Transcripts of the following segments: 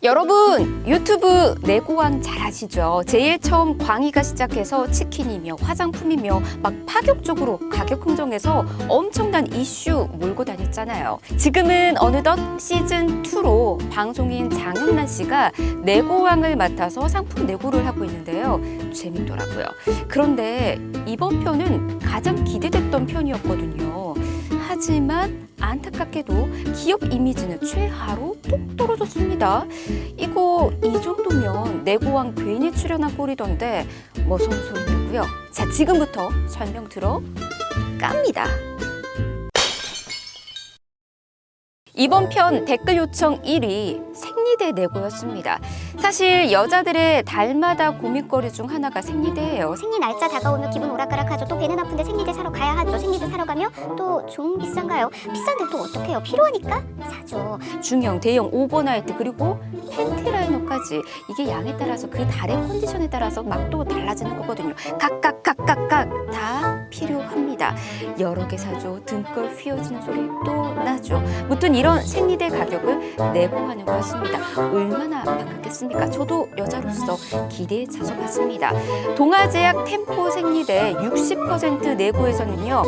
여러분 유튜브 내고왕 잘 아시죠? 제일 처음 광희가 시작해서 치킨이며 화장품이며 막 파격적으로 가격 흥정해서 엄청난 이슈 몰고 다녔잖아요. 지금은 어느덧 시즌2로 방송인 장윤란 씨가 내고왕을 맡아서 상품 내고를 하고 있는데요. 재밌더라고요. 그런데 이번 편은 가장 기대됐던 편이었거든요. 하지만 안타깝게도 기업 이미지는 최하로 뚝 떨어졌습니다. 이거 이 정도면 내고왕 괜히 출연한 꼴이던데 무슨 소리냐고요? 자, 지금부터 설명 들어 깝니다. 이번 편 댓글 요청 1위 생리대 내고였습니다. 사실 여자들의 달마다 고민거리 중 하나가 생리대예요. 생리 날짜 다가오면 기분 오락가락하죠. 또 배는 아픈데 생리대 사러 가야 하죠. 생리대 사러 가면 또 좀 비싼가요? 비싼데 또 어떻게 해요? 필요하니까 사죠. 중형, 대형, 오버나이트 그리고 팬티 라이너까지 이게 양에 따라서 그 달의 컨디션에 따라서 맛도 달라지는 거거든요. 각각 다 필요합니다. 여러 개 사죠. 등골 휘어지는 소리 또 나죠. 무튼 이런 생리대 가격을 내고 하는 거였습니다. 얼마나 반갑겠습니까? 저도 여자로서 기대에 차서 봤습니다. 동아제약 템포 생리대 60% 내고에서는요.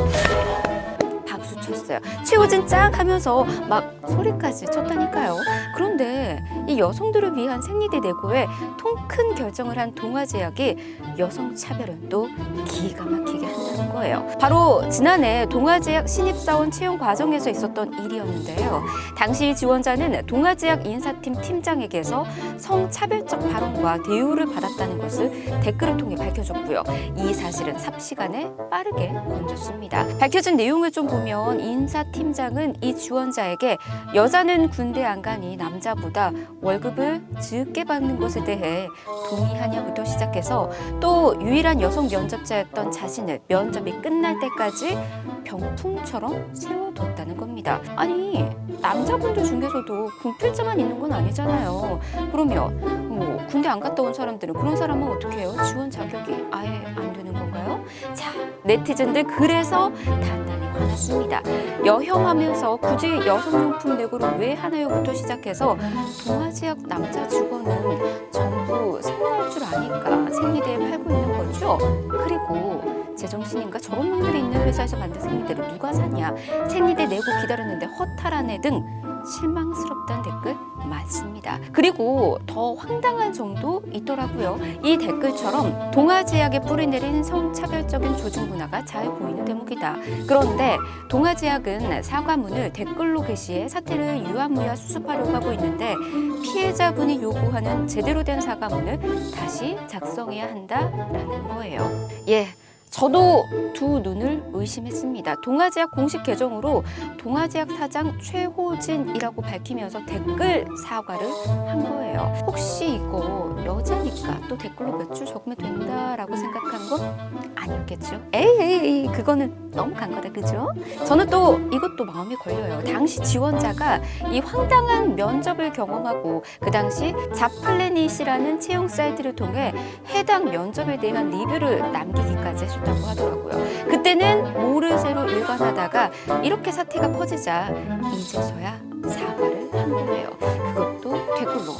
박수 쳤어요. 최호진 짱 하면서 막 소리까지 쳤다니까요. 그런데 이 여성들을 위한 생리대 내고에 통 큰 결정을 한 동아제약이 여성 차별은 또 기가 막히게 한다는 거예요. 바로 지난해 동아제약 신입사원 채용 과정에서 있었던 일이었는데요. 당시 지원자는 동아제약 인사팀 팀장에게서 성차별적 발언과 대우를 받았다는 것을 댓글을 통해 밝혀졌고요. 이 사실은 삽시간에 빠르게 번졌습니다. 밝혀진 내용을 좀 보면 인사팀장은 이 지원자에게 여자는 군대 안 가니 남자보다 월급을 적게 받는 것에 대해 동의하냐부터 시작해서 또 유일한 여성 면접자였던 자신을 면접이 끝날 때까지 병풍처럼 세워뒀다는 겁니다. 아니 남자분들 중에서도 군필자만 있는 건 아니잖아요. 그러면 뭐 군대 안 갔다 온 사람들은 그런 사람은 어떻게 해요? 지원 자격이 아예 안 되는 건가요? 자, 네티즌들 그래서 단단히 화났습니다. 여혐하면서 굳이 여성용품 내고를 왜 하나요부터 시작해서 동아제약 남자 직원은 전부 생리할 줄 아니까 생리대에 팔고 있는 거죠. 그리고 제정신인가 저런 놈들이 있는 회사에서 만든 생리대를 누가 사냐. 생리대 내고 기다렸는데 허탈하네 등 실망스럽다는 댓글 많습니다. 그리고 더 황당한 점도 있더라고요. 이 댓글처럼 동아제약에 뿌리내린 성차별적인 조직 문화가 잘 보이는 대목이다. 그런데 동아제약은 사과문을 댓글로 게시해 사태를 유야무야 수습하려고 하고 있는데 피해자분이 요구하는 제대로 된 사과문을 다시 작성해야 한다라는 거예요. 예. 저도 두 눈을 의심했습니다. 동아제약 공식 계정으로 동아제약 사장 최호진이라고 밝히면서 댓글 사과를 한 거예요. 혹시 이거 여자니까 또 댓글로 몇 줄 적으면 된다라고 생각한 건 아니었겠죠? 에이, 그거는 너무 간 거다, 그죠? 저는 또 이것도 마음에 걸려요. 당시 지원자가 이 황당한 면접을 경험하고 그 당시 잡플래닛이라는 채용 사이트를 통해 해당 면접에 대한 리뷰를 남기기까지 했었다고 하더라고요. 그때는 모르쇠로 일관하다가 이렇게 사태가 퍼지자 이제서야 사과를 한 거예요. 그것도 댓글로.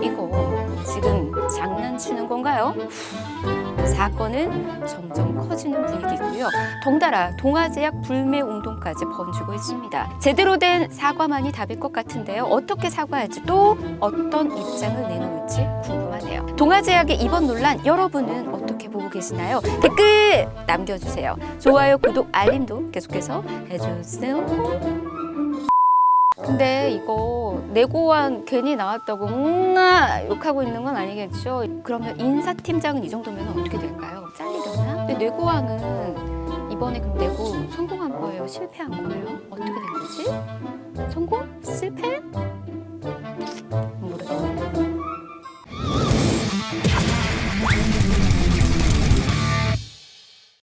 이거 지금 장난치는 건가요? 사건은 점점 커지는 분위기고요. 덩달아 동아제약 불매 운동까지 번지고 있습니다. 제대로 된 사과만이 답일 것 같은데요. 어떻게 사과할지 또 어떤 입장을 내놓을지 궁금하네요. 동아제약의 이번 논란 여러분은 어떻게 보고 계시나요? 댓글 남겨주세요. 좋아요, 구독, 알림도 계속해서 해주세요. 근데 이거 내고왕 괜히 나왔다고 욕하고 있는 건 아니겠죠? 그러면 인사팀장은 이 정도면 어떻게 될까요? 잘리려나? 근데 내고왕은 이번에 그럼 내고 성공한 거예요? 실패한 거예요? 어떻게 된 거지? 성공? 실패?